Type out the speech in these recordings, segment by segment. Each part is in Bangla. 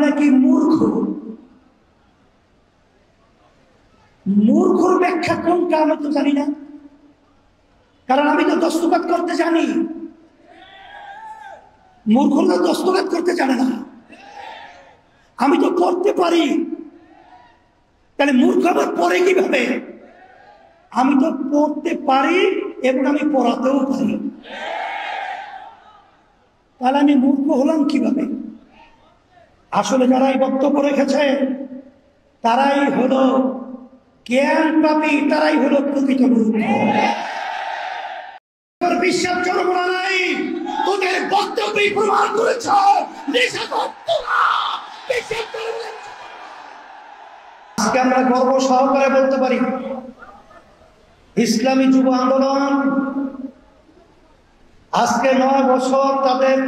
নাকি মূর্খ। মূর্খর ব্যাখ্যা কোনটা আমি তো জানি না, কারণ আমি তো দস্তখত করতে জানি। মূর্খরা দস্তখত করতে জানে না, আমি তো করতে পারি। তাহলে মূর্খ আবার পড়ে কিভাবে? আমি তো পড়তে পারি এবং আমি পড়াতেও পারি, তাহলে আমি মূর্খ হলাম কিভাবে? আসলে যারা এই বক্তব্য রেখেছে তারাই হলো জ্ঞান পাপী, তারাই হলো প্রকৃত মূর্খ। বিশ্বাস চলবো না, নাই তোদের বক্তব্যই প্রমাণ করেছ। আজকে আমরা গর্ব সহকারে বলতে পারি, ইসলামী যুব আন্দোলন আজকে 9 বছর তাদের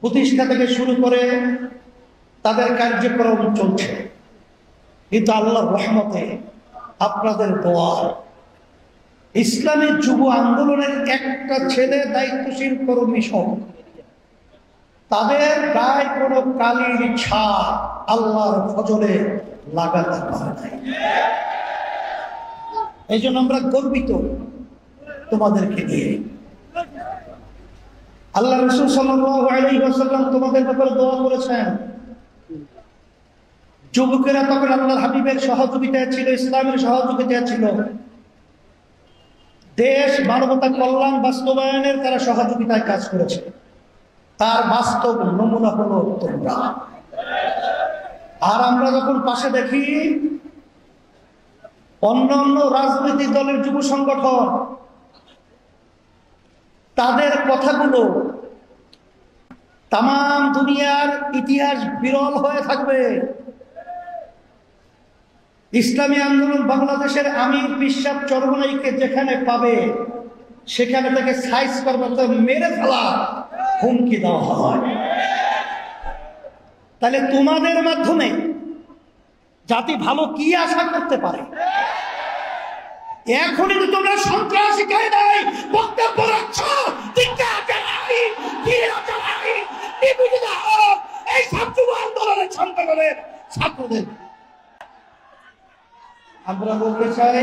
প্রতিষ্ঠা থেকে শুরু করে তাদের কার্যক্রম চলছে, কিন্তু আল্লাহর রহমতে আপনাদের দোয়া ইসলামী যুব আন্দোলনের একটা ছেলে দায়িত্বশীল কর্মী সহ তাদের গায়ে কোনো কালির ছাপ আল্লাহর ফজলে লাগাতে পারে নাই। এই জন্য আমরা গর্বিত তোমাদেরকে নিয়ে। আল্লাহ রাসূল সাল্লাল্লাহু আলাইহি ওয়াসাল্লাম তোমাদের ব্যাপারে দোয়া করেছেন। যুবকেরা তখন আল্লাহর হাবিবের সহযোগিতায় ছিল, ইসলামের সহযোগিতায় ছিল, দেশ মানবতা কল্যাণ বাস্তবায়নের তারা সহযোগিতায় কাজ করেছে। তার বাস্তব নমুনা হলো তোমরা। আর আমরা যখন পাশে দেখি অন্যান্য রাজনৈতিক দলের যুব সংগঠন, তাদের কথাগুলো তাম দুনিয়ার ইতিহাস বিরল হয়ে থাকবে। ইসলামী আন্দোলন বাংলাদেশের আমির পিশাব চরমনাইকে যেখানে পাবে সেখানে তাকে সাইজ করবার মেরে ফেলা হুমকি দেওয়া হয়। তাহলে তোমাদের মাধ্যমে জাতি ভালো কি আশা করতে পারে? এখনই তো তোমরা সন্ত্রাসী কায়দায় বক্তব্য রাখছ, এই ছাত্র আন্দোলনের সন্তানের ছাত্রদের আমরা বলতে চাই,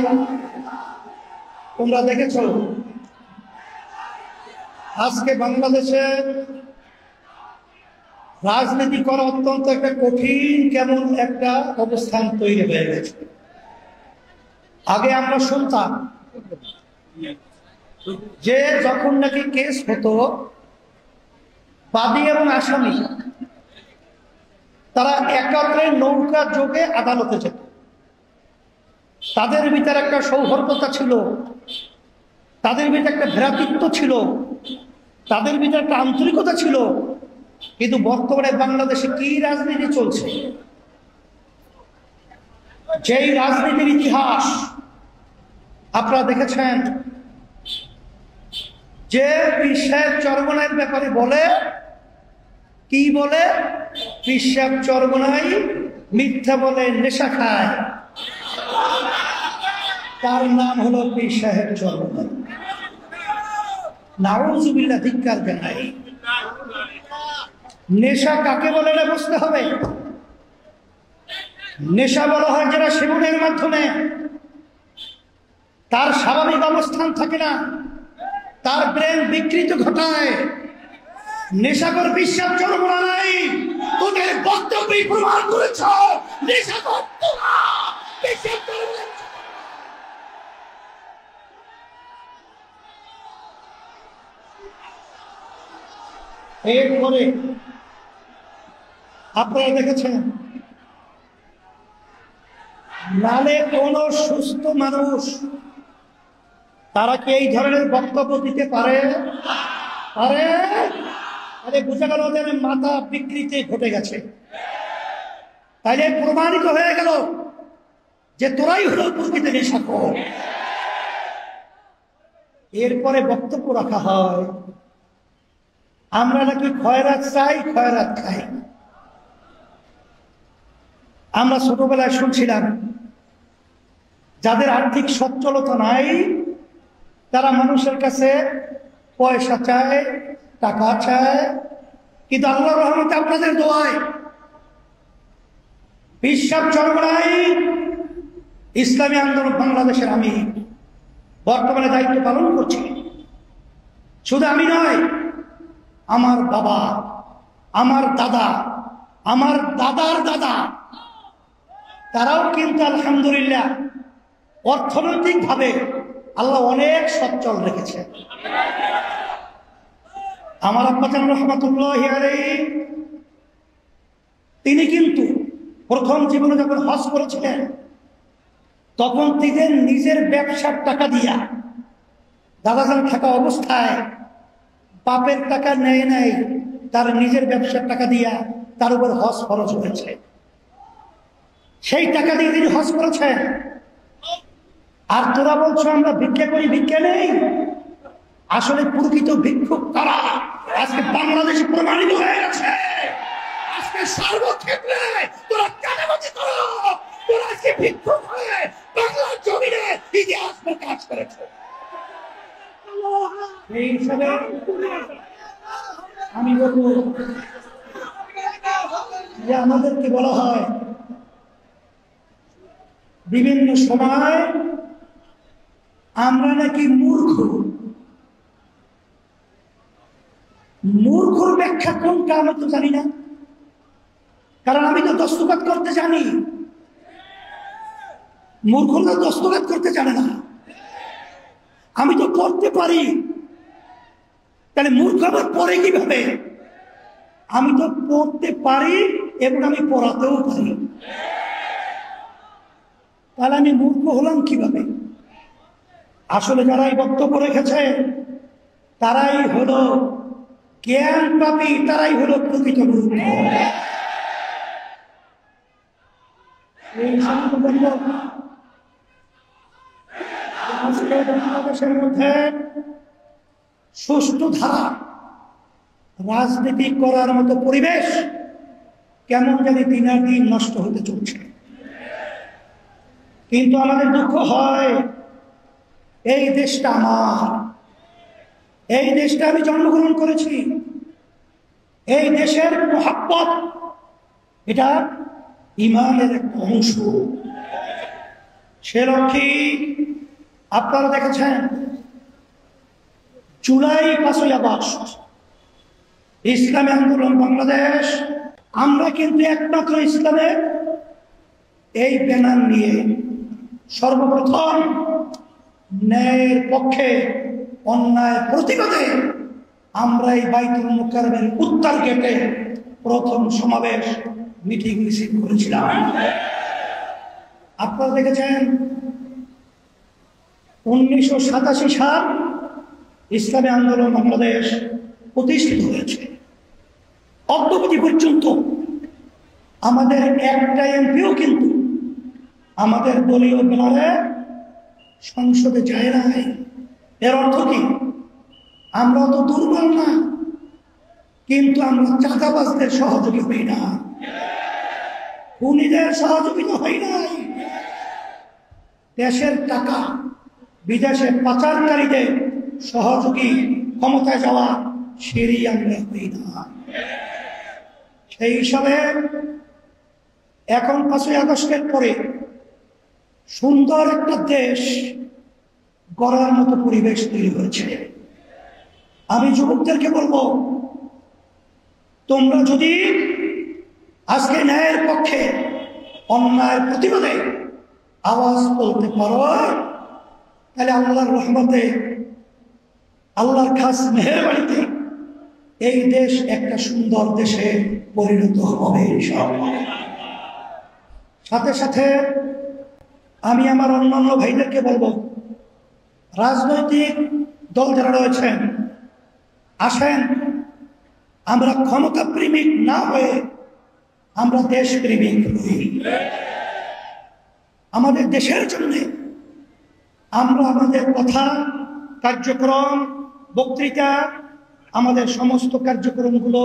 তোমরা দেখেছ আজকে বাংলাদেশে রাজনীতি করা অত্যন্ত একটা কঠিন কেমন একটা অবস্থান তৈরি হয়ে গেছে। আগে আমরা শুনতাম যে যখন নাকি কেস হতো, বাদী এবং আসামি তারা একত্রে নৌকা যোগে আদালতে যেত। তাদের ভিতরে একটা সৌহার্দ্যতা ছিল, তাদের ভিতরে একটা ভ্রাতৃত্ব ছিল, তাদের ভিতরে একটা আন্তরিকতা ছিল। কিন্তু বর্তমানে বাংলাদেশে কি রাজনীতি চলছে? যেই রাজনীতির ইতিহাস আপনারা দেখেছেন, যে পীর সাহেব চরমনাইয়ের ব্যাপারে বলে, কি বলে? পীর সাহেব চরমনাই মিথ্যা বলে, নেশা খায়, তার নাম হলো পীর সাহেব চরমনাই। নাউযুবিল্লাহ, ধিক্কার জানাই। নেশা কাকে বলে না বুঝতে হবে। নেশা বলা হয় যারা সেবনের মাধ্যমে তার স্বাভাবিক অবস্থান থাকে না, তার ব্রেন বিকৃত ঘটায়। নেশাকর বিশ্বাস চরমনা নাই, তোদের বক্তব্যই প্রমাণ করেছ নেশাকর তোরা। এরপরে আপনারা দেখেছেন, নালে কোন সুস্থ মানুষ তারা কি এই ধরনের বক্তব্য দিতে পারে? আরে বুঝা গেল ওদের মাথা বিকৃতি ঘটে গেছে। তাইলে প্রমাণিত হয়ে গেল যে তোরাই হলো প্রকৃত নেশাখোর। এরপরে বক্তব্য রাখা হয় আমরা নাকি খয়রাত চাই, খয়রাত খাই। আমরা ছোটবেলায় শুনছিলাম যাদের আর্থিক সচ্ছলতা নাই তারা মানুষের কাছে পয়সা চায়, টাকা চায়। কিন্তু আল্লাহর রহমতে আপনাদের দোয়ায় বিশ্বাস চরমনাই ইসলামী আন্দোলন বাংলাদেশের আমি বর্তমানে দায়িত্ব পালন করছি। শুধু আমি নয়, আমার বাবা, আমার দাদা, আমার দাদার দাদা, তারাও কিন্তু আলহামদুলিল্লাহ অর্থনৈতিকভাবে আল্লাহ অনেক সচ্ছল রেখেছে। আমার আব্বাজান রহমাতুল্লাহি আলাইহি তিনি কিন্তু প্রথম জীবনে যখন হজ করেছিলেন তখন তিনি নিজের ব্যবসার টাকা দিয়া, দাদাজান থাকা অবস্থায় বাপের টাকা নেয় নাই, তার নিজের ব্যবসার টাকা দিয়া তার উপর হজ খরচ হয়েছে। সেই টাকা দিয়ে তিনি হজ করেছেন। আর তোরা বলছো আমরা ভিক্ষা করি, ভিক্ষা নেই। আসলে প্রকৃত ভিক্ষুক তারা আজকে বাংলাদেশে প্রমাণিত হয়ে গেছে। আজকে সর্বক্ষেত্রে তোরা কানামাজি করো, তোরা আজকে ভিক্ষুক হয়ে বাংলার জমিনে ইতিহাস প্রকাশ করেছে। এই হিসাবে আমি বলবো যে আমাদেরকে বলা হয় বিভিন্ন সময় আমরা নাকি মূর্খ। মূর্খর ব্যাখ্যা কোনটা আমি তো জানি না, কারণ আমি তো দস্তখত করতে জানি। মূর্খরা দস্তখত করতে জানে না, আমি তো করতে পারি। তাহলে মূর্খ আবার পড়ে কিভাবে? আমি তো পড়তে পারি এবং আমি পড়াতেও পারি, তাহলে আমি মূর্খ হলাম কিভাবে? আসলে যারা এই বক্তব্য রেখেছে তারাই হলো জ্ঞান পাপী, তারাই হলো প্রকৃত মূর্খ। বাংলাদেশের মধ্যে সুষ্ঠু ধারা রাজনীতি করার মতো পরিবেশ কেমন জানি দিনের দিন নষ্ট হতে চলছে। কিন্তু আমাদের দুঃখ হয়, এই দেশটা আমার, এই দেশটা আমি জন্মগ্রহণ করেছি, এই দেশের মহব্বত এটা ইমানের একটা অংশ। সে লক্ষ্যে আপনারা দেখেছেন জুলাই 5ই আগস্ট ইসলামী আন্দোলন বাংলাদেশ, আমরা কিন্তু একমাত্র ইসলামের এই ব্যানার নিয়ে সর্বপ্রথম ন্যায়ের পক্ষে অন্যায় প্রতিবাদে আমরা এই বাইতুল মুকাররমের উত্তর গেটে প্রথম সমাবেশ মিটিং মিছিল করেছিলাম। আপনারা দেখেছেন 1987 সাল ইসলামী আন্দোলন বাংলাদেশ প্রতিষ্ঠিত হয়েছে। অদ্যাবধি পর্যন্ত আমাদের একটা এমপিও কিন্তু আমাদের দলীয় ব্যানারে সংসদে যায় নাই। এর অর্থ কি? আমরা তো দুর্বল না, কিন্তু আমরা চাঁদাবাজদের সহযোগী হই না, খুনিদের সহযোগিতা হই নাই, দেশের টাকা বিদেশে পাচারকারীদের সহযোগী ক্ষমতায় যাওয়া সেরই আমরা হই না। সেই হিসাবে এখন 5ই আগস্টের পরে সুন্দর একটা দেশ গড়ার মতো পরিবেশ তৈরি হয়েছে। আমি যুবকদেরকে বলবো, তোমরা যদি আজকে ন্যায়ের পক্ষে অন্যায়ের প্রতিবাদে আওয়াজ তুলতে পারো, তাহলে আল্লাহর রহমতে, আল্লাহর খাস মেহেরবানিতে এই দেশ একটা সুন্দর দেশে পরিণত হবে ইনশাআল্লাহ। সাথে সাথে আমি আমার অন্যান্য ভাইদেরকে বলবো, রাজনৈতিক দল যারা রয়েছেন, আসেন আমরা ক্ষমতা প্রেমিক না হয়ে আমরা দেশ প্রেমিক হই। আমাদের দেশের জন্য আমরা আমাদের কথা, কার্যক্রম, বক্তৃতা, আমাদের সমস্ত কার্যক্রমগুলো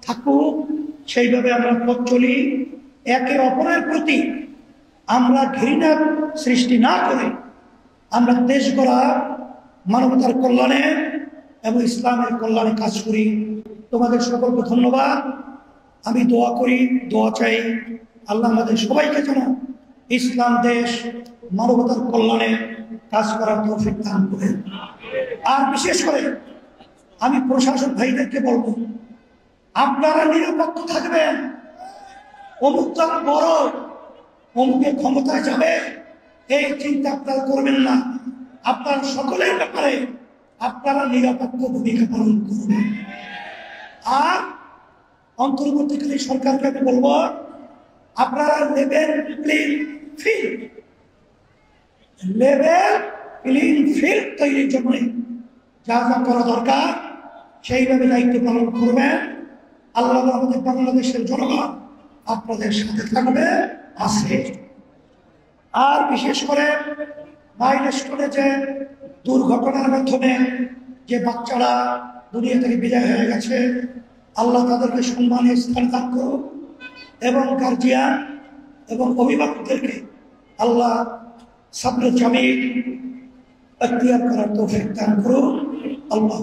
থাকুক সেইভাবে আমরা পথ চলি। একে অপরের প্রতি আমরা ঘৃণা সৃষ্টি না করে আমরা দেশ গড়া, মানবতার কল্যাণে এবং ইসলামের কল্যাণে কাজ করি। তোমাদের সকলকে ধন্যবাদ। আমি দোয়া করি, দোয়া চাই আল্লাহ আমাদের সবাইকে যেন ইসলাম দেশ মানবতার কল্যাণে কাজ করার তৌফিক দান করেন। আর বিশেষ করে আমি প্রশাসক ভাইদেরকে বলবো, আপনারা নিরপেক্ষ থাকবেন। অমুকটা বড়, অমুকে ক্ষমতায় যাবে, এই চিন্তা আপনারা করবেন না। আপনারা সকলের ব্যাপারে আপনারা নিরপেক্ষ ভূমিকা পালন করবেন। আর অন্তর্বর্তীকালীন সরকারকে আমি বলবো, আপনারা লেভেল প্লেইং ফিল্ড তৈরির জন্য যা যা করা দরকার সেইভাবে দায়িত্ব পালন করবেন। আল্লাহ আমাদের বাংলাদেশের জনগণ আপনাদের সাথে থাকবে, আছে। আর বিশেষ করে মাইলস্টোনে যে দুর্ঘটনার মাধ্যমে যে বাচ্চারা দুনিয়া থেকে বিদায় হয়ে গেছে, আল্লাহ তাদেরকে সম্মানের স্থান দান করুন এবং গার্জিয়ান এবং অভিভাবকদেরকে আল্লাহ সাবরে জামিল এখতিয়ার করার তৌফিক দান করুন। আল্লাহ